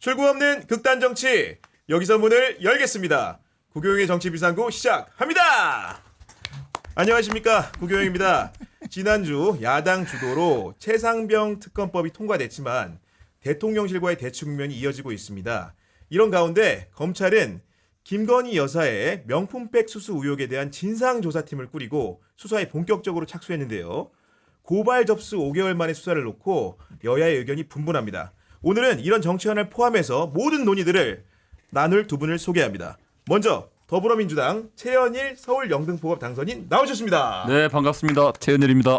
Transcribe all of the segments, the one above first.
출구 없는 극단 정치. 여기서 문을 열겠습니다. 구교영의 정치 비상구 시작합니다. 안녕하십니까, 구교영입니다. 지난주 야당 주도로 최상병 특검법이 통과됐지만 대통령실과의 대치 국면이 이어지고 있습니다. 이런 가운데 검찰은 김건희 여사의 명품백 수수 의혹에 대한 진상조사팀을 꾸리고 수사에 본격적으로 착수했는데요. 고발 접수 5개월 만에 수사를 놓고 여야의 의견이 분분합니다. 오늘은 이런 정치안을 포함해서 모든 논의들을 나눌 두 분을 소개합니다. 먼저 더불어민주당 최현일 서울 영등포갑 당선인 나오셨습니다. 네, 반갑습니다. 최현일입니다.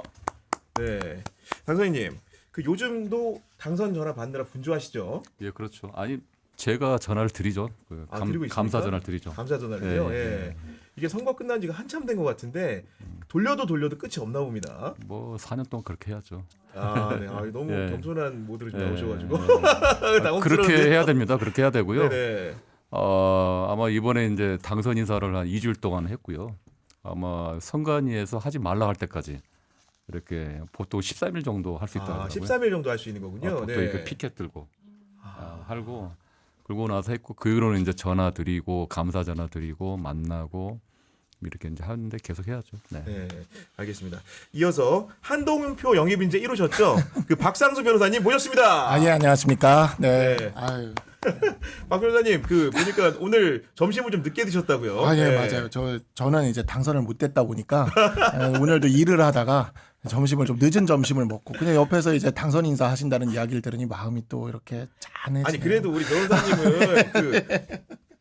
네, 당선인님, 그 요즘도 당선 전화 받느라 분주하시죠? 예, 그렇죠. 아니 제가 전화를 드리죠. 드리고 있습니까? 감사 전화를 드리죠. 감사 전화를요. 예, 예. 이게 선거 끝난 지가 한참 된 것 같은데 돌려도 끝이 없나 봅니다. 뭐 4년 동안 그렇게 해야죠. 아, 네. 너무 예. 겸손한 모드로 예, 나오셔가지고 그렇게 해야 됩니다. 그렇게 해야 되고요. 네네. 아마 이번에 이제 당선 인사를 한 2주일 동안 했고요. 아마 선관위에서 하지 말라 할 때까지 이렇게 보통 13일 정도 할 수 있다고 하더라고요. 13일 정도 할 수 있는 거군요. 보통 네. 이렇게 피켓 들고 하고 그러고 나서 했고 그 이후로는 이제 전화 드리고 감사 전화 드리고 만나고 이렇게 이제 하는데 계속 해야죠. 네. 네, 알겠습니다. 이어서 한동훈표 영입 인재 1호셨죠? 그 박상수 변호사님 모셨습니다. 예, 안녕하십니까. 네. 네. 아유. 박 변호사님, 그 보니까 오늘 점심을 좀 늦게 드셨다고요? 예, 네. 맞아요. 저는 이제 당선을 못 됐다 보니까 오늘도 일을 하다가 점심을 좀 늦은 점심을 먹고 그냥 옆에서 이제 당선 인사 하신다는 이야기를 들으니 마음이 또 이렇게 짠해지네요. 아니 그래도 우리 변호사님은 그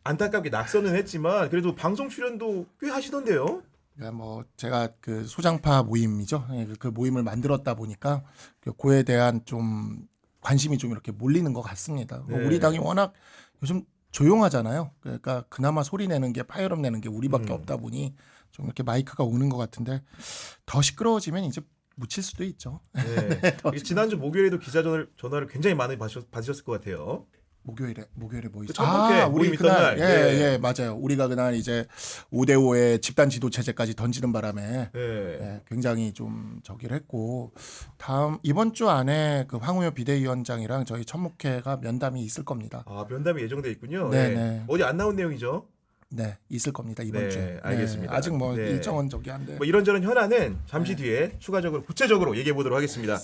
안타깝게 낙선은 했지만 그래도 방송 출연도 꽤 하시던데요? 그러니까 뭐 제가 그 소장파 모임이죠. 그 모임을 만들었다 보니까 그에 대한 좀 관심이 좀 이렇게 몰리는 것 같습니다. 네. 우리 당이 워낙 요즘 조용하잖아요. 그러니까 그나마 소리 내는 게 파열음 내는 게 우리밖에 없다 보니 좀 이렇게 마이크가 오는 것 같은데 더 시끄러워지면 이제 묻힐 수도 있죠. 네. 지난주 목요일에도 기자 전화를 굉장히 많이 받으셨을 것 같아요. 목요일에 뭐 있어? 전국회 우리 모임 있던 그날 날. 예, 네. 예, 맞아요. 우리가 그날 이제 5대5의 집단 지도 체제까지 던지는 바람에 네. 예, 굉장히 좀 저기를 했고 이번 주 안에 그 황우여 비대위원장이랑 저희 천목회가 면담이 있을 겁니다. 면담이 예정돼 있군요. 네, 네. 네. 어디 안 나온 내용이죠? 네, 있을 겁니다 이번 네, 주에. 알겠습니다. 아직 뭐 네. 일정은 저기 한데. 뭐 이런저런 현안은 잠시 뒤에 추가적으로 구체적으로 얘기해 보도록 하겠습니다.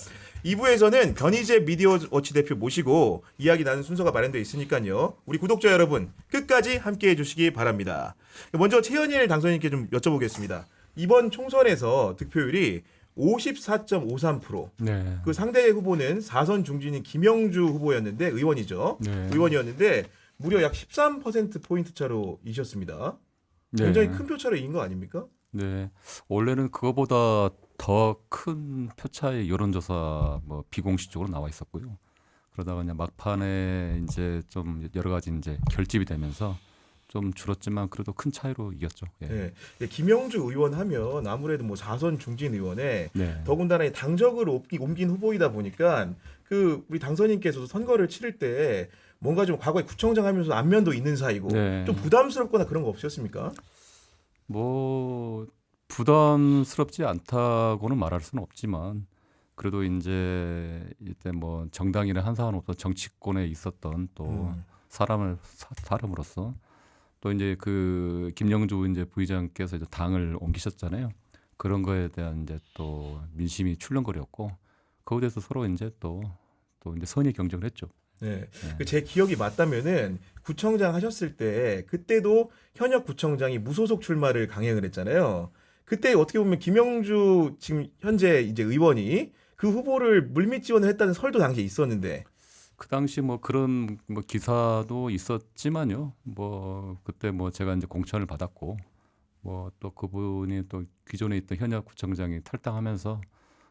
2부에서는 변희재 미디어워치 대표 모시고 이야기 나눈 순서가 마련되어 있으니까요. 우리 구독자 여러분 끝까지 함께해 주시기 바랍니다. 먼저 최현일 당선인께 좀 여쭤보겠습니다. 이번 총선에서 득표율이 54.53%. 네. 그 상대 후보는 4선 중진인 김영주 후보였는데 의원이죠. 네. 의원이었는데 무려 약 13%포인트 차로 이셨습니다. 네. 굉장히 큰 표차로 이긴 거 아닙니까? 네. 원래는 그거보다 더 큰 표차의 여론조사 뭐 비공식적으로 나와 있었고요. 그러다가 그냥 막판에 이제 좀 여러 가지 이제 결집이 되면서 좀 줄었지만 그래도 큰 차이로 이겼죠. 예. 네. 김영주 의원 하면 아무래도 뭐 4선 중진 의원에 네. 더군다나 당적을 옮긴 후보이다 보니까 그 우리 당선인께서도 선거를 치를 때 뭔가 좀 과거에 구청장 하면서 안면도 있는 사이고 네. 좀 부담스럽거나 그런 거 없으셨습니까? 뭐 부담스럽지 않다고는 말할 수는 없지만 그래도 이제 이때 뭐 정당이나 한 사람으로서 정치권에 있었던 또 사람으로서 또 이제 그 김영주 이제 부의장께서 이제 당을 옮기셨잖아요. 그런 거에 대한 이제 또 민심이 출렁거렸고 거기에 대해서 서로 이제 또 이제 선의 경쟁을 했죠. 네. 제 기억이 맞다면은 구청장 하셨을 때 그때도 현역 구청장이 무소속 출마를 강행을 했잖아요. 그때 어떻게 보면 김영주 지금 현재 이제 의원이 그 후보를 물밑 지원을 했다는 설도 당시에 있었는데 그 당시 뭐 그런 뭐 기사도 있었지만요. 뭐 그때 뭐 제가 이제 공천을 받았고 뭐 또 그분이 또 기존에 있던 현역 구청장이 탈당하면서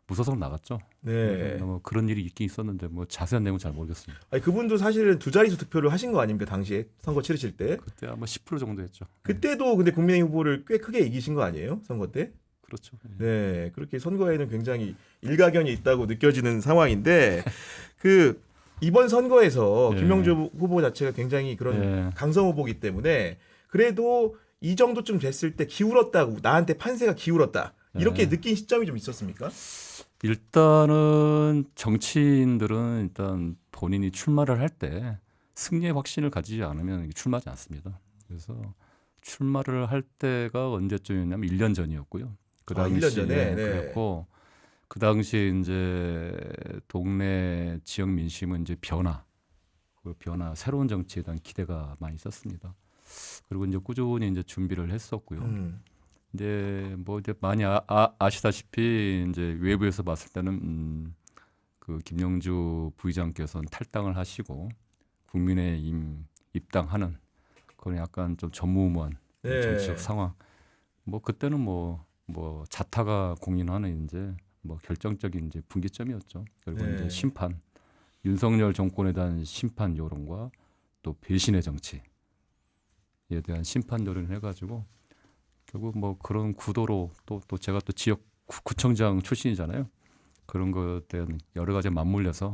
무소속 나갔죠. 네. 뭐 그런 일이 있긴 있었는데 뭐 자세한 내용은 잘 모르겠습니다. 아니, 그분도 사실은 두 자릿수 득표를 하신 거 아닙니까? 당시에 선거 치르실 때. 그때 아마 10% 정도 했죠. 그때도 근데 국민의힘 후보를 꽤 크게 이기신 거 아니에요? 선거 때? 그렇죠. 네. 그렇게 선거에는 굉장히 일가견이 있다고 느껴지는 상황인데 그 이번 선거에서 예. 김영주 후보 자체가 굉장히 그런 예. 강성 후보이기 때문에 그래도 이 정도쯤 됐을 때 기울었다고 나한테 판세가 기울었다. 이렇게 예. 느낀 시점이 좀 있었습니까? 일단은 정치인들은 일단 본인이 출마를 할 때 승리의 확신을 가지지 않으면 출마하지 않습니다. 그래서 출마를 할 때가 언제쯤이었냐면 1년 전이었고요. 그 아, 1년 당시에 전에? 네. 그랬고 그 당시에 이제 동네 지역 민심은 이제 그 변화, 새로운 정치에 대한 기대가 많이 있었습니다. 그리고 이제 꾸준히 이제 준비를 했었고요. 이제 뭐 이제 많이 아시다시피 이제 외부에서 봤을 때는 그 김영주 부의장께서는 탈당을 하시고 국민의힘 입당하는 그런 약간 좀 전무후무한 네. 정치적 상황. 뭐 그때는 뭐 자타가 공인하는 이제 뭐 결정적인 이제 분기점이었죠. 그리고 네. 이제 심판, 윤석열 정권에 대한 심판 여론과 또 배신의 정치에 대한 심판 여론을 해가지고 결국 뭐 그런 구도로 또 제가 또 지역 구청장 출신이잖아요. 그런 것에 대한 여러 가지 맞물려서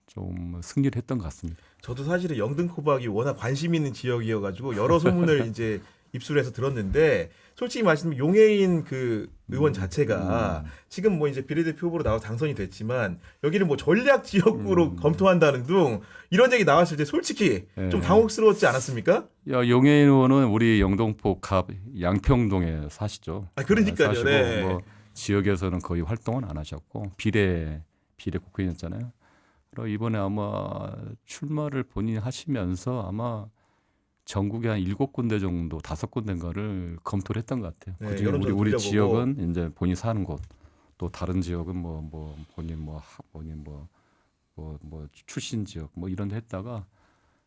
좀 승리를 했던 것 같습니다. 저도 사실은 영등포박이 워낙 관심 있는 지역이어가지고 여러 소문을 이제 입수해서 들었는데 솔직히 말씀드리면 용해인 그 의원 자체가 지금 뭐 이제 비례대표 후보로 나와서 당선이 됐지만 여기를 뭐 전략 지역구로 검토한다는 등 이런 얘기 나왔을 때 솔직히 좀 당혹스러웠지 않았습니까? 용해인 의원은 우리 영등포 갑 양평동에 사시죠. 아, 그러니까요. 사시고 네. 뭐 지역에서는 거의 활동은 안 하셨고 비례 국회의원이었잖아요. 그리고 이번에 아마 출마를 본인이 하시면서 아마 전국에 한 7군데 정도 5군데인가를 검토를 했던 것 같아요. 네, 그중에 여론조사 우리 돌려보고. 지역은 이제 본인이 사는 곳, 또 다른 지역은 본인 출신 지역 뭐 이런 데 했다가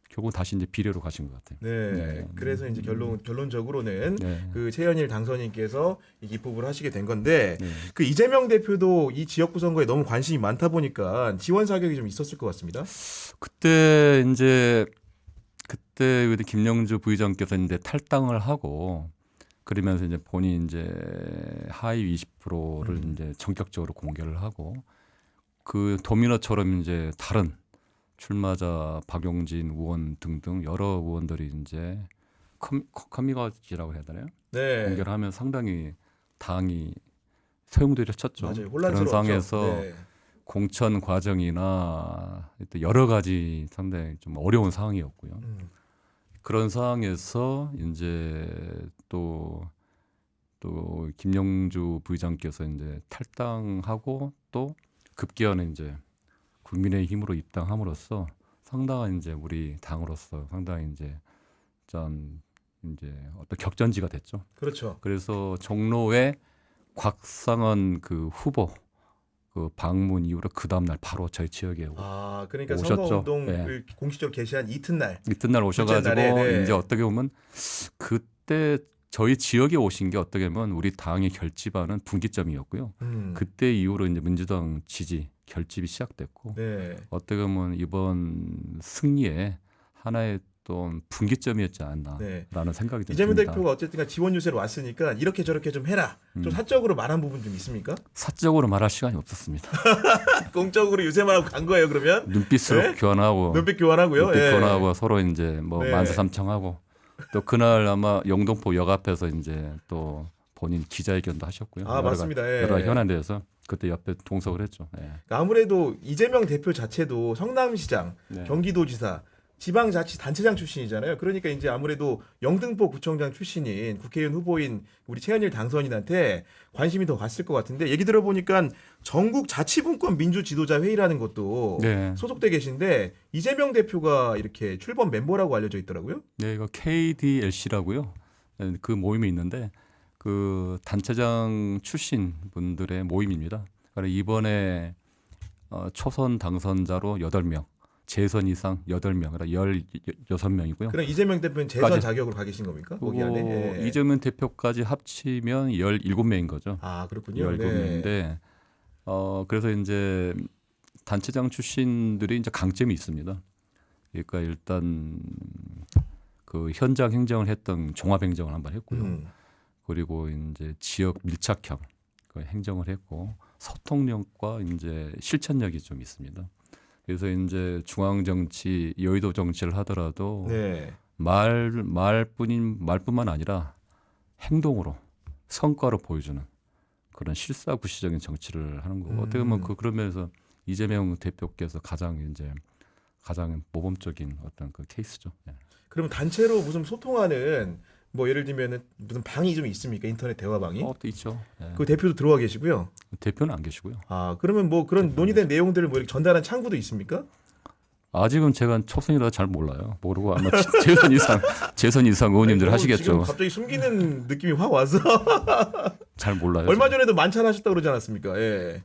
결국 다시 이제 비례로 가신 것 같아요. 네. 그래서 이제 결론적으로는 네. 그 최현일 당선인께서 이 기폭을 하시게 된 건데 네. 그 이재명 대표도 이 지역구 선거에 너무 관심이 많다 보니까 지원 사격이 좀 있었을 것 같습니다. 그때 우리 김영주 부의장께서 이제 탈당을 하고 그러면서 이제 본인 이제 하위 20%를 이제 전격적으로 공개를 하고 그 도미노처럼 이제 다른 출마자 박용진 의원 등등 여러 의원들이 이제 커미가지라고 해야 되나요? 네. 공개를 하면 상당히 당이 소용돌이를 쳤죠. 맞아요. 그런 혼란스러웠죠. 상황에서 네. 공천 과정이나 또 여러 가지 상당히 좀 어려운 상황이었고요. 그런 상황에서 이제 또 김영주 부의장께서 이제 탈당하고 또 급기야는 이제 국민의힘으로 입당함으로써 상당한 이제 우리 당으로서 상당히 이제 어떤 격전지가 됐죠. 그렇죠. 그래서 종로에 곽상원 그 후보 그 방문 이후로 그 다음 날 바로 저희 지역에 그러니까 오셨죠. 선거운동을 공식적으로 개시한 이튿날. 이튿날 오셔가지고 둘째 날에, 네. 이제 어떻게 보면 그때 저희 지역에 오신 게 어떻게 보면 우리 당의 결집하는 분기점이었고요. 그때 이후로 이제 민주당 지지 결집이 시작됐고 네. 어떻게 보면 이번 승리에 하나의 또 분기점이었지 않나라는 네. 생각이 듭니다. 이재명 대표가 어쨌든 지원 유세로 왔으니까 이렇게 저렇게 좀 해라. 좀 사적으로 말한 부분 좀 있습니까? 사적으로 말할 시간이 없었습니다. 공적으로 유세만 하고 간 거예요, 그러면? 눈빛으로 네? 교환하고 눈빛 교환하고요. 눈빛 예. 교환하고 서로 이제 뭐 네. 만사삼청하고 또 그날 아마 영등포 역 앞에서 이제 또 본인 기자회견도 하셨고요. 맞습니다. 예. 여러 현안대에서 그때 옆에 동석을 했죠. 예. 아무래도 이재명 대표 자체도 성남시장, 네. 경기도지사, 지방자치단체장 출신이잖아요. 그러니까 이제 아무래도 영등포 구청장 출신인 국회의원 후보인 우리 최현일 당선인한테 관심이 더 갔을 것 같은데 얘기 들어보니까 전국 자치분권 민주지도자 회의라는 것도 네. 소속돼 계신데 이재명 대표가 이렇게 출범 멤버라고 알려져 있더라고요. 네, 이거 KDLC라고요. 그 모임이 있는데 그 단체장 출신 분들의 모임입니다. 그러니까 이번에 초선 당선자로 8명, 재선 이상 8명, 그러니까 16명이고요. 그럼 이재명 대표는 재선 까지. 자격으로 가 계신 겁니까? 거기 안에? 예. 이재명 대표까지 합치면 17명인 거죠. 그렇군요. 17명인데 네. 그래서 이제 단체장 출신들이 이제 강점이 있습니다. 그러니까 일단 그 현장 행정을 했던 종합 행정을 한번 했고요. 그리고 이제 지역 밀착형 그 행정을 했고 소통력과 이제 실천력이 좀 있습니다. 그래서 이제 중앙 정치, 여의도 정치를 하더라도 네. 말뿐만 아니라 행동으로 성과로 보여주는 그런 실사구시적인 정치를 하는 거고 어떻게 보면 그러면서 이재명 대표께서 가장 이제 가장 모범적인 어떤 그 케이스죠. 예. 그럼 단체로 무슨 소통하는 뭐 예를 들면은 무슨 방이 좀 있습니까? 인터넷 대화방이? 또 있죠. 예. 그 대표도 들어와 계시고요. 대표는 안 계시고요. 아 그러면 뭐 그런 논의된 내용들을 뭐 이렇게 전달한 창구도 있습니까? 아직은 제가 촉선이라 잘 몰라요. 모르고 아마 재선 이상 의원님들 아니, 지금 하시겠죠. 갑자기 숨기는 느낌이 확 와서 잘 몰라요. 얼마 전에도 만찬하셨다고 그러지 않았습니까? 예.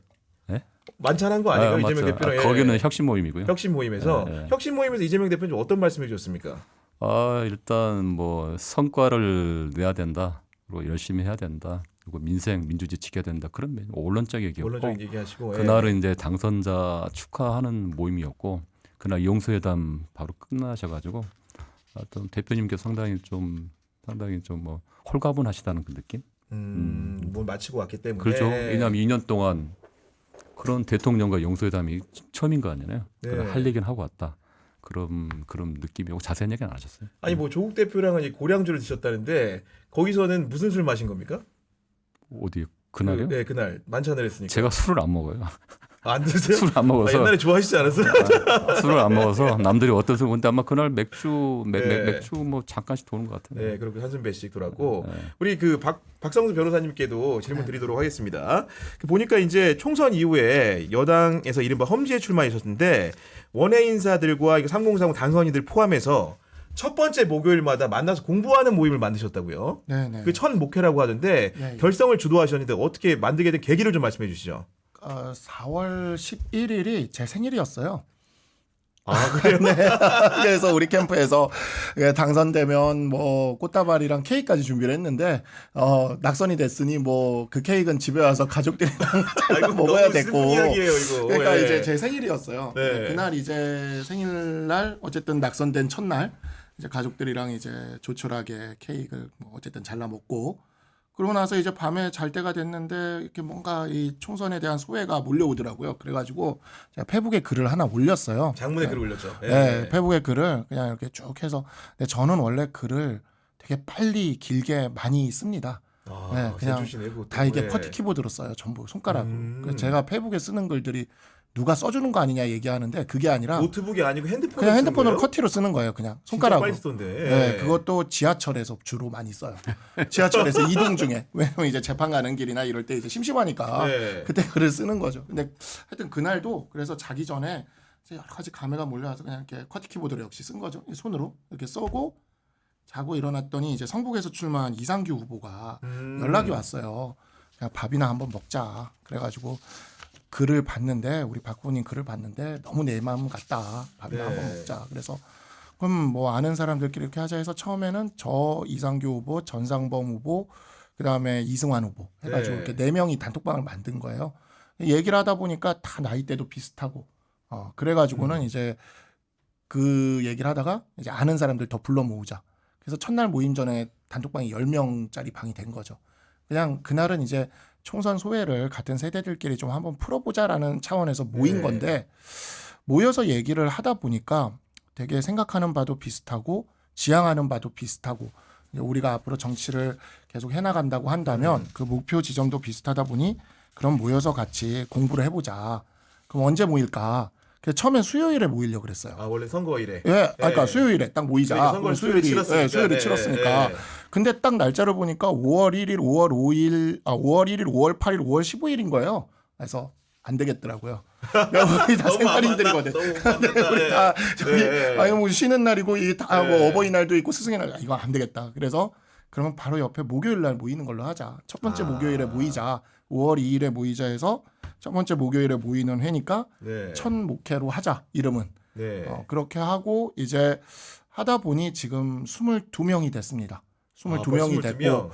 예? 만찬한 거 아니에요? 맞죠. 이재명 대표랑. 예. 거기는 혁신 모임이고요. 혁신 모임에서 예, 예. 혁신 모임에서 이재명 대표는 좀 어떤 말씀해 주셨습니까? 일단 뭐 성과를 내야 된다. 그리고 열심히 해야 된다. 그리고 민주주의 지켜야 된다. 그런 원론적 얘기였고 원론적인 얘기하시고. 예. 그날은 이제 당선자 축하하는 모임이었고 그날 용서회담 바로 끝나셔가지고 어떤 대표님께 상당히 좀 뭐 홀가분하시다는 그 느낌? 뭐 마치고 왔기 때문에. 그렇죠. 왜냐하면 2년 동안 그런 대통령과 용서회담이 처음인 거 아니에요. 네. 할 얘기는 하고 왔다. 그런 느낌이고 자세한 얘기는 안 하셨어요. 아니 뭐 조국 대표랑은 이제 고량주를 드셨다는데 거기서는 무슨 술 마신 겁니까? 어디 그날요? 네 그날 만찬을 했으니까. 제가 술을 안 먹어요. 안 드세요? 술을 안 먹어서 옛날에 좋아하시지 않았어요? 술을 안 먹어서 남들이 어떤 술 먹는데 아마 그날 맥주 뭐 잠깐씩 도는 것 같은데. 네, 그렇게 한숨 배씩 돌았고 네. 우리 그 박성수 변호사님께도 질문 드리도록 하겠습니다. 보니까 이제 총선 이후에 여당에서 이른바 험지에 출마하셨는데 원외 인사들과 3030 당선인들 포함해서 첫 번째 목요일마다 만나서 공부하는 모임을 만드셨다고요. 네네. 그 첫 목회라고 하던데 네. 결성을 주도하셨는데 어떻게 만들게 된 계기를 좀 말씀해 주시죠. 4월 11일이 제 생일이었어요. 아 그래요? 네. 그래서 우리 캠프에서 당선되면 뭐 꽃다발이랑 케이크까지 준비를 했는데 낙선이 됐으니 뭐 그 케이크는 집에 와서 가족들이랑 아이고, 먹어야 너무 됐고. 슬픈 이야기예요 이거. 그러니까 예. 이제 제 생일이었어요. 네. 그날 이제 생일날 어쨌든 낙선된 첫날 이제 가족들이랑 이제 조촐하게 케이크를 뭐 어쨌든 잘라 먹고 그러고 나서 이제 밤에 잘 때가 됐는데 이렇게 뭔가 이 총선에 대한 소외가 몰려오더라고요. 그래가지고 제가 페북에 글을 하나 올렸어요. 장문에 글을 올렸죠. 예. 네, 페북에 글을 그냥 이렇게 쭉 해서 근데 저는 원래 글을 되게 빨리 길게 많이 씁니다. 아, 네, 그냥 세주시네, 그것도. 다 이게 예. 커티 키보드로 써요. 전부 손가락으로. 그래서 제가 페북에 쓰는 글들이 누가 써주는 거 아니냐 얘기하는데 그게 아니라 노트북이 아니고 핸드폰 그냥 핸드폰으로 커티로 쓰는 거예요. 그냥 손가락으로. 빨리 쓰던데. 네, 그것도 지하철에서 주로 많이 써요. 지하철에서 이동 중에 왜냐면 이제 재판 가는 길이나 이럴 때 이제 심심하니까 네. 그때 글을 쓰는 거죠. 근데 하여튼 그날도 그래서 자기 전에 이제 여러 가지 감회가 몰려와서 그냥 이렇게 커티 키보드로 역시 쓴 거죠. 손으로 이렇게 써고 자고 일어났더니 이제 성북에서 출마한 이상규 후보가 연락이 왔어요. 그냥 밥이나 한번 먹자. 그래가지고 글을 봤는데 우리 박 후보님 글을 봤는데 너무 내 마음 같다. 밥이나 네. 한번 먹자. 그래서 그럼 뭐 아는 사람들끼리 이렇게 하자 해서 처음에는 저 이상규 후보, 전상범 후보, 그다음에 이승환 후보 해가지고 네. 이렇게 4명이 단톡방을 만든 거예요. 얘기를 하다 보니까 다 나이대도 비슷하고 그래가지고는 이제 그 얘기를 하다가 이제 아는 사람들 더 불러 모으자. 그래서 첫날 모임 전에 단톡방이 10명짜리 방이 된 거죠. 그냥 그날은 이제 총선 소외를 같은 세대들끼리 좀 한번 풀어보자라는 차원에서 모인 네. 건데 모여서 얘기를 하다 보니까 되게 생각하는 바도 비슷하고 지향하는 바도 비슷하고 우리가 앞으로 정치를 계속 해나간다고 한다면 그 목표 지점도 비슷하다 보니 그럼 모여서 같이 공부를 해보자. 그럼 언제 모일까? 그래서 처음에 수요일에 모이려고 그랬어요. 아 원래 선거일에. 예, 그러니까 수요일에 딱 모이자. 그러니까 선거를 수요일에 치렀으니까. 예, 수요일에 네, 치렀으니까. 네. 근데 딱 날짜를 보니까 5월 1일, 5월 5일, 5월 1일, 5월 8일, 5월 15일인 거예요. 그래서 안 되겠더라고요. 우리 다 너무 생활인들이거든. 너무 맞다. 우리 다 저기 네. 아니 뭐 쉬는 날이고 이 다 뭐 네. 어버이날도 있고 스승의 날 이거 안 되겠다. 그래서 그러면 바로 옆에 목요일 날 모이는 걸로 하자. 첫 번째 목요일에 모이자. 5월 2일에 모이자 해서 첫 번째 목요일에 모이는 회니까 네. 첫 목회로 하자. 이름은. 네. 그렇게 하고 이제 하다 보니 지금 22명이 됐습니다. 22명이 됐고 22명.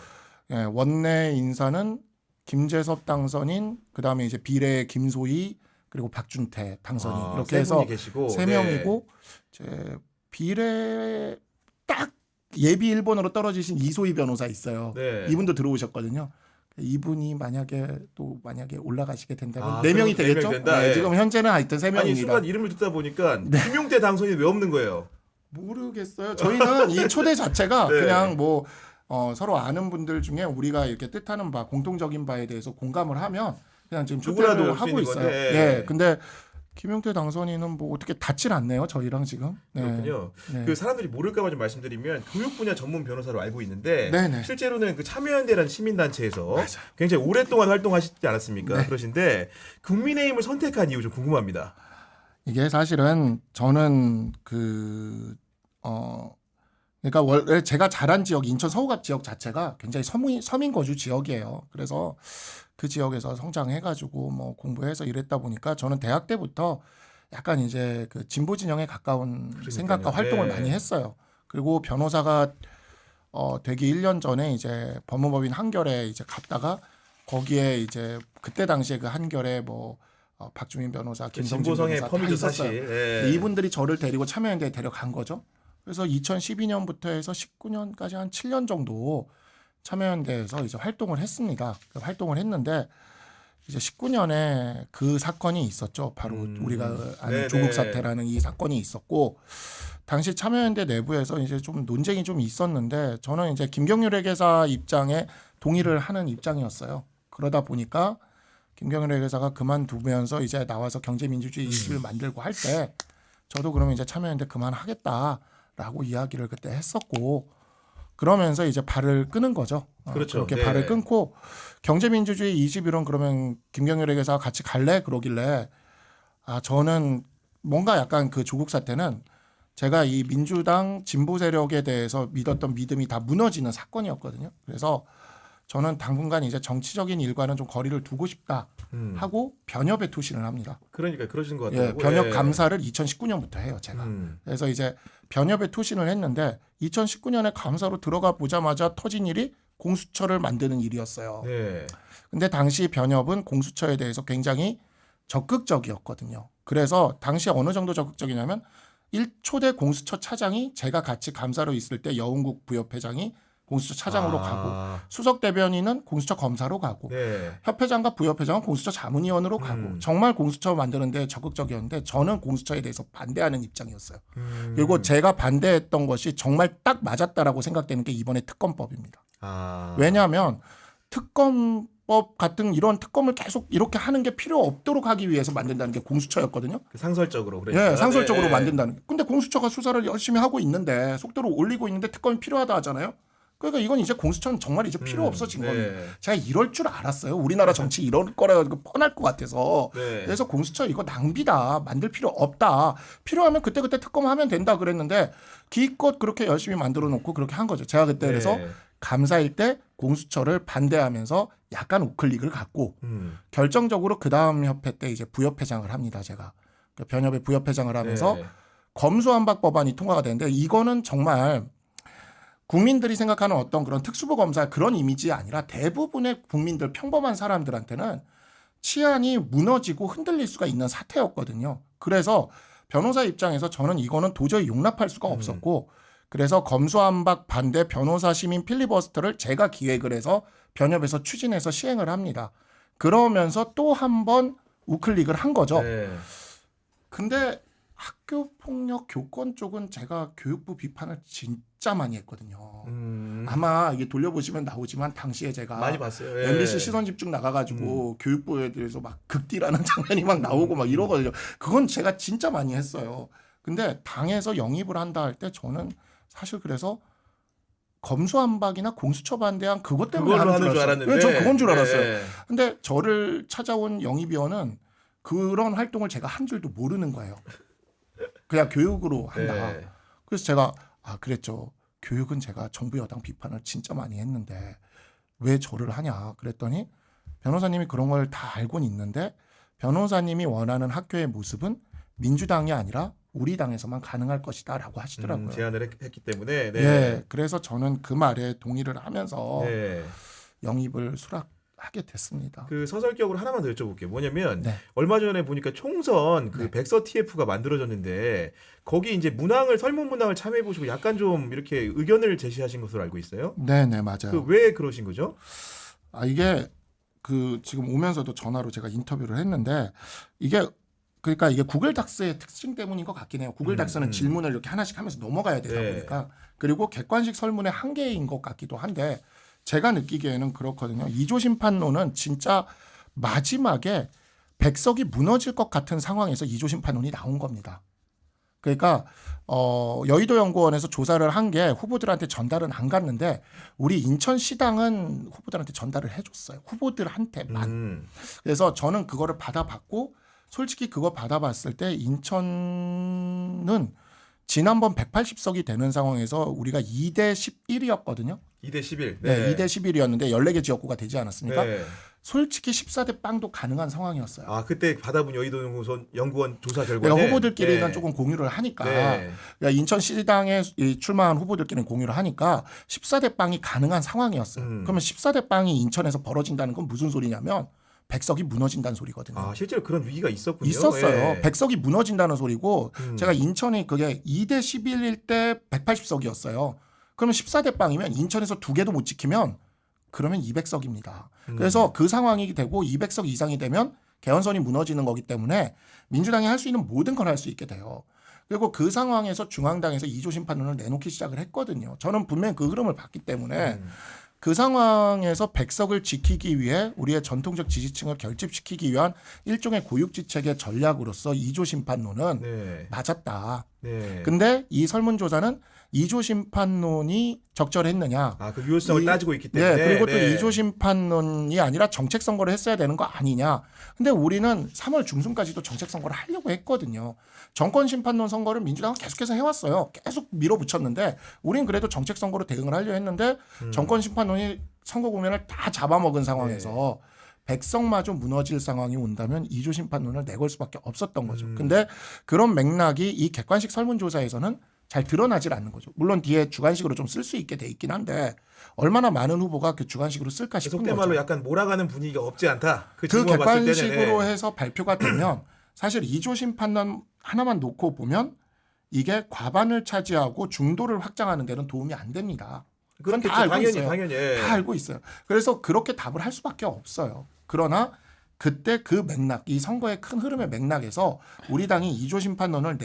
예, 원내 인사는 김재섭 당선인, 그다음에 이제 비례 김소희 그리고 박준태 당선인 이렇게 세 해서 분이 계시고. 세 네. 명이고 이제 비례 딱 예비 1번으로 떨어지신 이소희 변호사 있어요. 네. 이분도 들어오셨거든요. 이분이 만약에 올라가시게 된다면 아, 네 명이 그럼 네 되겠죠. 명이 된다. 네, 예. 지금 현재는 하여튼 세 아니 명입니다. 순간 이름을 듣다 보니까 김용태 당선이 왜 없는 거예요? 모르겠어요. 저희는 이 초대 자체가 네. 그냥 뭐 서로 아는 분들 중에 우리가 이렇게 뜻하는 바, 공통적인 바에 대해서 공감을 하면 그냥 지금 누구라도 초대를 올수 하고 있는 있어요. 건데. 예. 근데 김용태 당선인은 뭐 어떻게 닿질 않네요. 저희랑 지금. 네. 그렇군요. 네. 그 사람들이 모를까봐 좀 말씀드리면 교육 분야 전문 변호사로 알고 있는데 네네. 실제로는 그 참여연대라는 시민단체에서 맞아요. 굉장히 오랫동안 활동하시지 않았습니까? 네. 그러신데 국민의힘을 선택한 이유 좀 궁금합니다. 이게 사실은 저는 그러니까 원래 제가 자란 지역 인천 서우갑 지역 자체가 굉장히 서민 거주 지역이에요. 그래서 그 지역에서 성장해가지고 뭐 공부해서 이랬다 보니까 저는 대학 때부터 약간 이제 그 진보 진영에 가까운 생각과 활동을 네. 많이 했어요. 그리고 변호사가 되기 1년 전에 이제 법무법인 한결에 이제 갔다가 거기에 이제 그때 당시에 그 한결에 뭐 박주민 변호사, 김성진 진보성의 변호사 다 펌이죠 있었어요. 사실. 근데 이분들이 저를 데리고 참여연대에 데려간 거죠. 그래서 2012년부터 해서 19년까지 한 7년 정도 참여연대에서 이제 활동을 했습니다. 활동을 했는데 이제 19년에 그 사건이 있었죠. 바로 우리가 아는 네네. 조국 사태라는 이 사건이 있었고 당시 참여연대 내부에서 이제 좀 논쟁이 좀 있었는데 저는 이제 김경률 회계사 입장에 동의를 하는 입장이었어요. 그러다 보니까 김경률 회계사가 그만두면서 이제 나와서 경제민주주의 20을 만들고 할 때 저도 그러면 이제 참여연대 그만하겠다라고 이야기를 그때 했었고 그러면서 이제 발을 끄는 거죠. 그렇죠. 그렇게 네. 발을 끊고 경제민주주의 21은 그러면 김경률 회계사가 같이 갈래? 그러길래 저는 뭔가 약간 그 조국 사태는 제가 이 민주당 진보 세력에 대해서 믿었던 믿음이 다 무너지는 사건이었거든요. 그래서 저는 당분간 이제 정치적인 일과는 좀 거리를 두고 싶다 하고 변협에 투신을 합니다. 그러니까 그러신 것 예, 같더라고요. 변협 감사를 2019년부터 해요, 제가. 음. 그래서 이제 변협에 투신을 했는데 2019년에 감사로 들어가 보자마자 터진 일이 공수처를 만드는 일이었어요. 네. 근데 당시 변협은 공수처에 대해서 굉장히 적극적이었거든요. 그래서 당시 어느 정도 적극적이냐면 1초대 공수처 차장이 제가 같이 감사로 있을 때 여운국 부협회장이 공수처 차장으로 가고 수석 대변인은 공수처 검사로 가고 네. 협회장과 부협회장은 공수처 자문위원으로 가고 정말 공수처 만드는데 적극적이었는데 저는 공수처에 대해서 반대하는 입장이었어요. 그리고 제가 반대했던 것이 정말 딱 맞았다라고 생각되는 게 이번에 특검법입니다. 왜냐하면 특검법 같은 이런 특검을 계속 이렇게 하는 게 필요 없도록 하기 위해서 만든다는 게 공수처였거든요. 상설적으로 그러니까. 예, 상설적으로 네. 만든다는 게. 근데 공수처가 수사를 열심히 하고 있는데 속도를 올리고 있는데 특검이 필요하다 하잖아요. 그러니까 이건 이제 공수처는 정말 이제 필요 없어진 겁니다. 제가 이럴 줄 알았어요. 우리나라 정치 이럴 거라 뻔할 것 같아서. 네. 그래서 공수처 이거 낭비다. 만들 필요 없다. 필요하면 그때그때 특검하면 된다 그랬는데 기껏 그렇게 열심히 만들어 놓고 그렇게 한 거죠. 제가 그때 그래서 감사일 때 공수처를 반대하면서 약간 우클릭을 갖고 결정적으로 그 다음 협회 때 이제 부협회장을 합니다. 제가. 변협의 부협회장을 하면서 검수완박 법안이 통과가 되는데 이거는 정말 국민들이 생각하는 어떤 그런 특수부 검사 그런 이미지 아니라 대부분의 국민들 평범한 사람들한테는 치안이 무너지고 흔들릴 수가 있는 사태였거든요. 그래서 변호사 입장에서 저는 이거는 도저히 용납할 수가 없었고 그래서 검수완박 반대 변호사 시민 필리버스터를 제가 기획을 해서 변협에서 추진해서 시행을 합니다. 그러면서 또 한 번 우클릭을 한 거죠. 근데 학교 폭력 교권 쪽은 제가 교육부 비판을 진짜 많이 했거든요. 아마 이게 돌려보시면 나오지만 당시에 제가 많이 봤어요. MBC 시선 집중 나가가지고 교육부에 대해서 막 극디라는 장면이 막 나오고 막 이러거든요. 그건 제가 진짜 많이 했어요. 근데 당에서 영입을 한다 할 때 저는 사실 그래서 검수완박이나 공수처 반대한 그것 때문에 그걸로 하는 줄 알았는데, 네, 전 그건 줄 알았어요. 근데 저를 찾아온 영입위원은 그런 활동을 제가 한 줄도 모르는 거예요. 그냥 교육으로 한다. 그래서 제가 그랬죠. 교육은 제가 정부 여당 비판을 진짜 많이 했는데 왜 저를 하냐 그랬더니 변호사님이 그런 걸 다 알고는 있는데 변호사님이 원하는 학교의 모습은 민주당이 아니라 우리 당에서만 가능할 것이다라고 하시더라고요. 제안을 했기 때문에. 네. 그래서 저는 그 말에 동의를 하면서 영입을 수락하게 됐습니다. 그 서설격으로 하나만 더 여쭤볼게요. 뭐냐면 얼마 전에 보니까 총선 그 백서 TF가 만들어졌는데 거기 이제 문항을 설문 문항을 참여해 보시고 약간 좀 이렇게 의견을 제시하신 것으로 알고 있어요. 네네 맞아요. 왜 그러신 거죠? 이게 그 지금 오면서도 전화로 제가 인터뷰를 했는데 이게 그러니까 이게 구글 닥스의 특징 때문인 것 같긴 해요. 구글 닥스는 질문을 이렇게 하나씩 하면서 넘어가야 되다 보니까 그리고 객관식 설문의 한계인 것 같기도 한데 제가 느끼기에는 그렇거든요. 이조 심판론은 진짜 마지막에 백석이 무너질 것 같은 상황에서 이조 심판론이 나온 겁니다. 그러니까 여의도 연구원에서 조사를 한 게 후보들한테 전달은 안 갔는데 우리 인천시당은 후보들한테 전달을 해줬어요. 후보들한테만. 그래서 저는 그거를 받아봤고 솔직히 그거 받아봤을 때 인천은 지난번 180석이 되는 상황에서 우리가 2대 11이었거든요. 2대 11. 네, 2대 11이었는데 14개 지역구가 되지 않았습니까? 네. 솔직히 14대 빵도 가능한 상황이었어요. 아 그때 받아본 여의도 연구원 조사 결과는 그러니까 후보들끼리는 네. 조금 공유를 하니까 네. 그러니까 인천시당에 출마한 후보들끼리는 공유를 하니까 14대 빵이 가능한 상황이었어요. 그러면 14대 빵이 인천에서 벌어진다는 건 무슨 소리냐면 백석이 무너진다는 소리거든요. 아 실제로 그런 위기가 있었군요. 있었어요. 예. 백석이 무너진다는 소리고 제가 인천이 그게 2대 11일 때 180석이었어요. 그러면 14대 빵이면 인천에서 2개도 못 지키면 그러면 200석입니다. 그래서 그 상황이 되고 200석 이상이 되면 개헌선이 무너지는 거기 때문에 민주당이 할 수 있는 모든 걸 할 수 있게 돼요. 그리고 그 상황에서 중앙당에서 이조 심판론을 내놓기 시작을 했거든요. 저는 분명히 그 흐름을 봤기 때문에 그 상황에서 백석을 지키기 위해 우리의 전통적 지지층을 결집시키기 위한 일종의 고육지책의 전략으로서 이조 심판론은 네. 맞았다. 네. 근데 이 설문조사는 이조 심판론이 적절했느냐. 아 그 유효성을 따지고 있기 때문에. 네, 그리고 또 이조 심판론이 아니라 정책 선거를 했어야 되는 거 아니냐. 근데 우리는 3월 중순까지도 정책 선거를 하려고 했거든요. 정권 심판론 선거를 민주당은 계속해서 해왔어요. 계속 밀어붙였는데 우리는 그래도 정책 선거로 대응을 하려 했는데 정권 심판론이 선거 국면을 다 잡아먹은 상황에서 백석마저 무너질 상황이 온다면 이조 심판론을 내걸 수밖에 없었던 거죠. 근데 그런 맥락이 이 객관식 설문조사에서는 잘 드러나질 않는 거죠. 물론 뒤에 주관식으로 좀 쓸 수 있게 돼 있긴 한데 얼마나 많은 후보가 그 주관식으로 쓸까 싶은 속된 거죠. 말로 약간 몰아가는 분위기가 없지 않다. 그 징후가 봤을 때는, 객관식으로 네. 해서 발표가 되면 사실 이조 심판론 하나만 놓고 보면 이게 과반을 차지하고 중도를 확장하는 데는 도움이 안 됩니다. 그건 다 알고 당연히 있어요. 당연히. 예. 다 알고 있어요. 그래서 그렇게 답을 할 수밖에 없어요. 그러나 그때 그 맥락, 이 선거의 큰 흐름의 맥락에서 우리 당이 이조 심판론을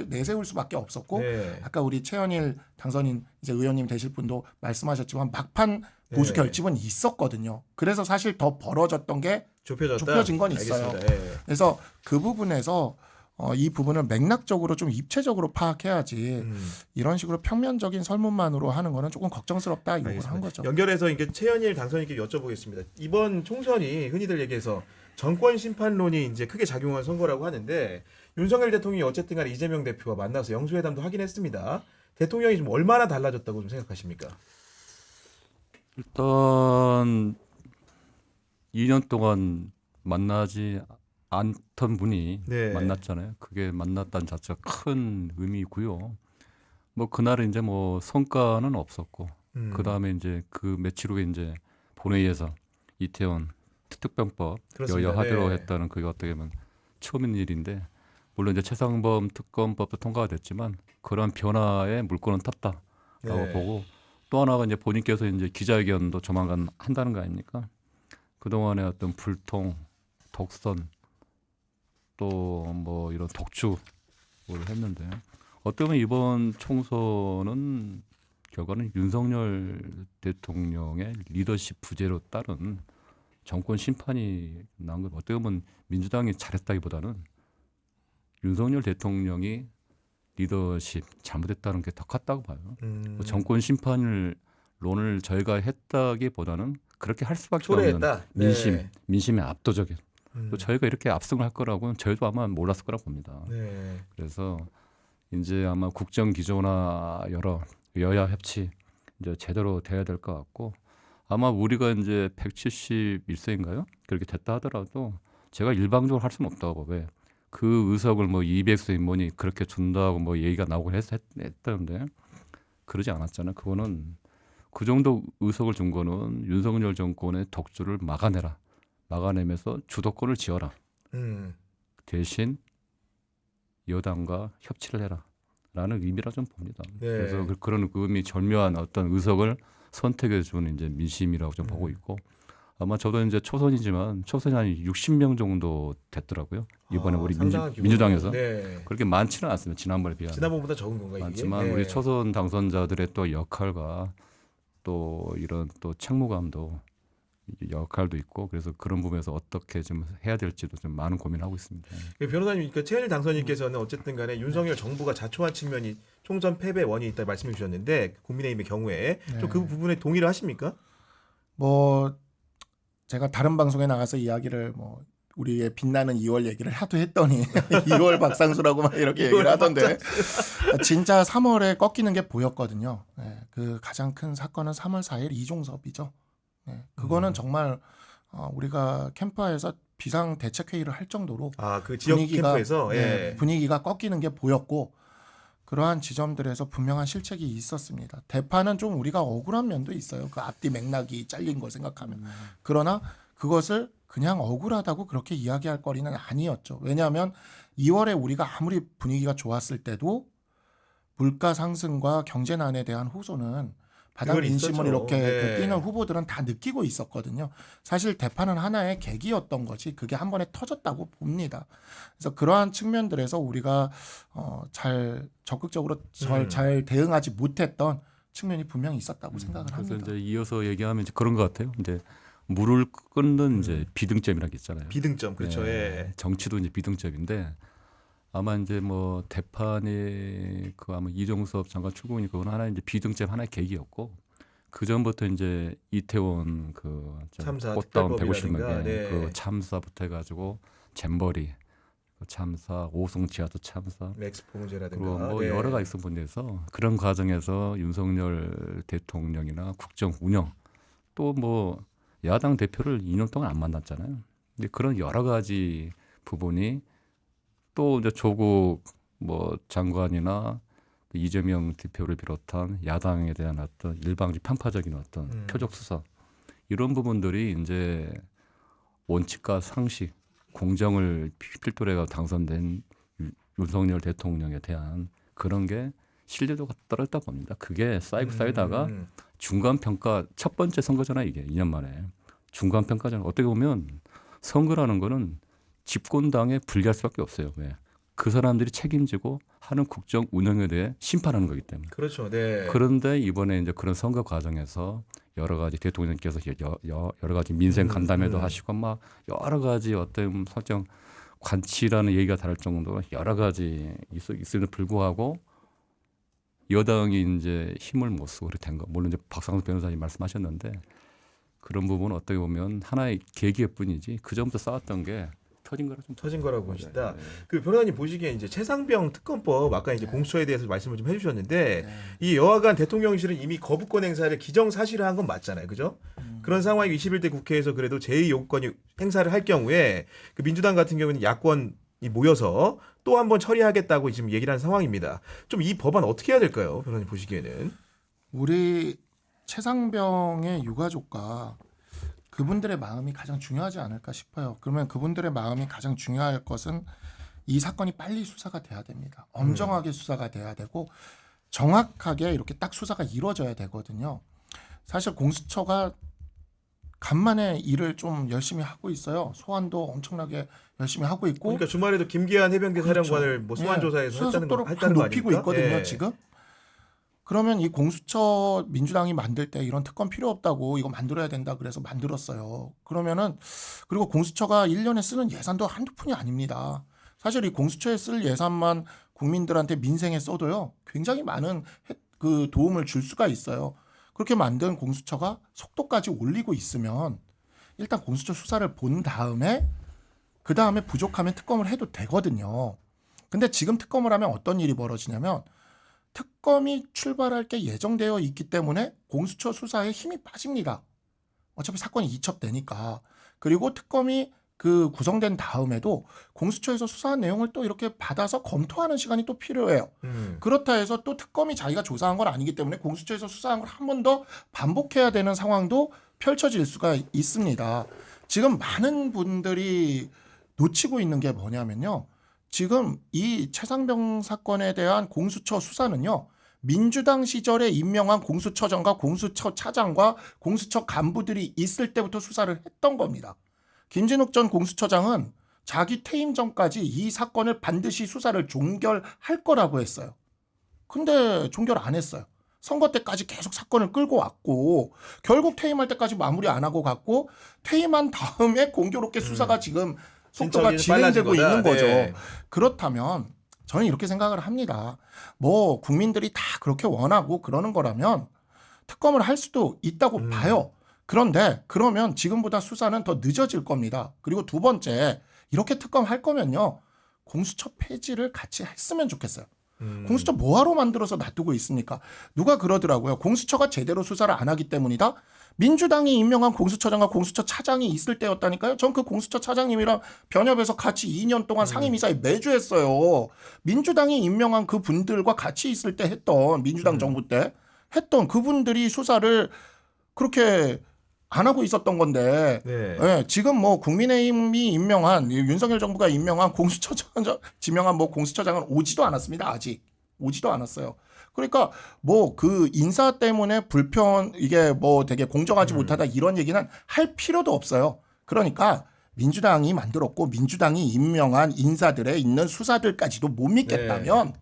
내세울 수밖에 없었고 네. 아까 우리 최현일 당선인 이제 의원님 되실 분도 말씀하셨지만 막판 보수 네. 결집은 있었거든요. 그래서 사실 더 벌어졌던 게 좁혀졌다. 좁혀진 건 있어요. 알겠습니다. 예. 그래서 그 부분에서 이 부분을 맥락적으로 좀 입체적으로 파악해야지 이런 식으로 평면적인 설문만으로 하는 거는 조금 걱정스럽다 요구를 한 거죠. 연결해서 이게 최현일 당선인께 여쭤보겠습니다. 이번 총선이 흔히들 얘기해서 정권 심판론이 이제 크게 작용한 선거라고 하는데 윤석열 대통령이 어쨌든 간에 이재명 대표와 만나서 영수회담도 하긴 했습니다. 대통령이 좀 얼마나 달라졌다고 좀 생각하십니까? 일단 2년 동안 만나지 않던 분이 네. 만났잖아요. 그게 만났다는 자체가 큰 의미고요. 뭐 그날은 이제 뭐 성과는 없었고 그 다음에 이제 그 며칠 후에 이제 본회의에서 이태원 특별법 그렇습니다. 여야하기로 네. 했다는 그게 어떻게 보면 처음인 일인데 물론 이제 최상범 특검법도 통과가 됐지만 그런 변화에 물꼬는 탔다라고 네. 보고 또 하나가 이제 본인께서 이제 기자회견도 조만간 한다는 거 아닙니까? 그동안의 어떤 불통, 독선 또 뭐 이런 독주를 했는데 어떻게 보면 이번 총선은 결과는 윤석열 대통령의 리더십 부재로 따른 정권 심판이 나온 건 어떻게 보면 민주당이 잘했다기보다는 윤석열 대통령이 리더십 잘못했다는 게 더 컸다고 봐요. 뭐 정권 심판론을 저희가 했다기보다는 그렇게 할 수밖에 없는 초래했다. 민심의 압도적인 또 저희가 이렇게 압승을 할 거라고는 저희도 아마 몰랐을 거라고 봅니다. 네. 그래서 이제 아마 국정 기조나 여러 여야 협치 이제 제대로 돼야 될 것 같고 아마 우리가 이제 171세인가요? 그렇게 됐다 하더라도 제가 일방적으로 할 수는 없다고 왜? 그 의석을 뭐 200세 뭐니 그렇게 준다고 뭐 얘기가 나오고 했다는데 그러지 않았잖아요. 그거는 그 정도 의석을 준 거는 윤석열 정권의 독주를 막아내면서 주도권을 지어라. 대신 여당과 협치를 해라라는 의미라 좀 봅니다. 네. 그래서 그런 의미 절묘한 어떤 의석을 선택해 주는 이제 민심이라고 좀 보고 있고 아마 저도 이제 초선이지만 초선이 한 60명 정도 됐더라고요. 이번에 우리 민주당에서 네. 그렇게 많지는 않습니다. 지난번에 비하면 지난번보다 적은 건가요? 많지만 이게? 우리 초선 당선자들의 또 역할과 또 이런 또 책무감도 역할도 있고 그래서 그런 부분에서 어떻게 좀 해야 될지도 좀 많은 고민하고 있습니다. 변호사님, 그러니까 최현일 당선인께서는 어쨌든 간에 윤석열 정부가 자초한 측면이 총선 패배 원인이 있다 말씀해 주셨는데 국민의힘의 경우에 좀 그 부분에 동의를 하십니까? 뭐 제가 다른 방송에 나가서 이야기를 뭐 우리의 빛나는 2월 얘기를 하도 했더니 2월 박상수라고 막 이렇게 얘기를 하던데 진짜 3월에 꺾이는 게 보였거든요. 네, 그 가장 큰 사건은 3월 4일 이종섭이죠. 네, 그거는 정말 우리가 캠프에서 비상 대책 회의를 할 정도로 그 지역 캠프에서 네, 분위기가 꺾이는 게 보였고 그러한 지점들에서 분명한 실책이 있었습니다. 대파는 좀 우리가 억울한 면도 있어요. 그 앞뒤 맥락이 잘린 걸 생각하면. 그러나 그것을 그냥 억울하다고 그렇게 이야기할 거리는 아니었죠. 왜냐하면 2월에 우리가 아무리 분위기가 좋았을 때도 물가 상승과 경제난에 대한 호소는 바닥 그건 민심을 있었죠. 이렇게 네. 뛰는 후보들은 다 느끼고 있었거든요. 사실 대파는 하나의 계기였던 거지 그게 한 번에 터졌다고 봅니다. 그래서 그러한 측면들에서 우리가 잘 적극적으로 잘 대응하지 못했던 측면이 분명히 있었다고 생각을 그래서 합니다. 이제 이어서 얘기하면 이제 그런 것 같아요. 이제 물을 끓는 이제 비등점이라는 게 있잖아요. 비등점, 그렇죠. 네, 예. 정치도 이제 비등점인데 아마 이제 뭐 대판의 그 아마 이종섭 장관 출국이니 그건 하나의 이제 비등점 하나의 계기였고 그 전부터 이제 이태원 그 참사 꽃다운 특별법이라든가, 150명 네. 그 참사부터 해가지고 잼버리 그 참사 오송 지하도 참사 맥스 봉제라든가 그리고 뭐 네. 여러 가지 있은 분에서 그런 과정에서 윤석열 대통령이나 국정 운영 또 뭐 야당 대표를 2년 동안 안 만났잖아요. 근데 그런 여러 가지 부분이 또 이제 조국 뭐 장관이나 이재명 대표를 비롯한 야당에 대한 어떤 일방적 편파적인 어떤 표적 수사 이런 부분들이 이제 원칙과 상식, 공정을 필두로 해가 당선된 윤석열 대통령에 대한 그런 게 신뢰도가 떨어졌다 봅니다. 그게 쌓이고 쌓이다가 중간 평가 첫 번째 선거잖아요. 이게 2년 만에 중간 평가잖아요. 어떻게 보면 선거라는 거는 집권당에 불리할 수밖에 없어요. 왜? 그 사람들이 책임지고 하는 국정 운영에 대해 심판하는 거기 때문에. 그렇죠. 네. 그런데 이번에 이제 그런 선거 과정에서 여러 가지 대통령께서 여러 가지 민생 간담회도 하시고 막 여러 가지 어떤 설정 관치라는 얘기가 다를 정도로 여러 가지 있음에도 불구하고 여당이 이제 힘을 못 쓰고 그렇게 된 거. 물론 이제 박상수 변호사님 말씀하셨는데 그런 부분은 어떻게 보면 하나의 계기일 뿐이지 그 전부터 쌓았던 게 터진 거라고 보시다. 그 변호사님 보시기에 이제 최상병 특검법 아까 이제 공수처에 대해서 말씀을 좀 해주셨는데 이 여하간 대통령실은 이미 거부권 행사를 기정사실화한 건 맞잖아요, 그죠? 그런 상황이 21대 국회에서 그래도 제2 요구권 행사를 할 경우에 그 민주당 같은 경우는 야권이 모여서 또 한 번 처리하겠다고 지금 얘기를 한 상황입니다. 좀 이 법안 어떻게 해야 될까요, 변호사님 보시기에는? 우리 최상병의 유가족과 그분들의 마음이 가장 중요하지 않을까 싶어요. 그러면 그분들의 마음이 가장 중요할 것은 이 사건이 빨리 수사가 돼야 됩니다. 엄정하게 수사가 돼야 되고 정확하게 이렇게 딱 수사가 이루어져야 되거든요. 사실 공수처가 간만에 일을 좀 열심히 하고 있어요. 소환도 엄청나게 열심히 하고 있고. 그러니까 주말에도 김기한 해병대 사령관을 뭐 소환 조사해서 수사 했다는 거 속도를 했다는 거 높이고 아닙니까? 있거든요, 예. 지금. 그러면 이 공수처 민주당이 만들 때 이런 특검 필요 없다고 이거 만들어야 된다 그래서 만들었어요. 그러면은 그리고 공수처가 1년에 쓰는 예산도 한두 푼이 아닙니다. 사실 이 공수처에 쓸 예산만 국민들한테 민생에 써도요. 굉장히 많은 그 도움을 줄 수가 있어요. 그렇게 만든 공수처가 속도까지 올리고 있으면 일단 공수처 수사를 본 다음에 그 다음에 부족하면 특검을 해도 되거든요. 근데 지금 특검을 하면 어떤 일이 벌어지냐면 특검이 출발할 게 예정되어 있기 때문에 공수처 수사에 힘이 빠집니다. 어차피 사건이 이첩되니까. 그리고 특검이 그 구성된 다음에도 공수처에서 수사한 내용을 또 이렇게 받아서 검토하는 시간이 또 필요해요. 그렇다 해서 또 특검이 자기가 조사한 건 아니기 때문에 공수처에서 수사한 걸 한 번 더 반복해야 되는 상황도 펼쳐질 수가 있습니다. 지금 많은 분들이 놓치고 있는 게 뭐냐면요. 지금 이 최상병 사건에 대한 공수처 수사는요. 민주당 시절에 임명한 공수처장과 공수처차장과 공수처 간부들이 있을 때부터 수사를 했던 겁니다. 김진욱 전 공수처장은 자기 퇴임 전까지 이 사건을 반드시 수사를 종결할 거라고 했어요. 근데 종결 안 했어요. 선거 때까지 계속 사건을 끌고 왔고 결국 퇴임할 때까지 마무리 안 하고 갔고 퇴임한 다음에 공교롭게 수사가 지금 속도가 진행되고 있는 거죠. 네. 그렇다면 저는 이렇게 생각을 합니다. 뭐 국민들이 다 그렇게 원하고 그러는 거라면 특검을 할 수도 있다고 봐요. 그런데 그러면 지금보다 수사는 더 늦어질 겁니다. 그리고 두 번째, 이렇게 특검할 거면요. 공수처 폐지를 같이 했으면 좋겠어요. 공수처 뭐하러 만들어서 놔두고 있습니까? 누가 그러더라고요. 공수처가 제대로 수사를 안 하기 때문이다. 민주당이 임명한 공수처장과 공수처 차장이 있을 때였다니까요. 전 그 공수처 차장님이랑 변협에서 같이 2년 동안 상임이사에 매주 했어요. 민주당이 임명한 그 분들과 같이 있을 때 했던 민주당 정부 때 했던 그분들이 수사를 그렇게 안 하고 있었던 건데 네. 예, 지금 뭐 국민의힘이 임명한 윤석열 정부가 임명한 공수처장 지명한 뭐 공수처장은 오지도 않았습니다. 아직 오지도 않았어요. 그러니까 뭐 그 인사 때문에 불편 이게 뭐 되게 공정하지 못하다 이런 얘기는 할 필요도 없어요. 그러니까 민주당이 만들었고 민주당이 임명한 인사들에 있는 수사들까지도 못 믿겠다면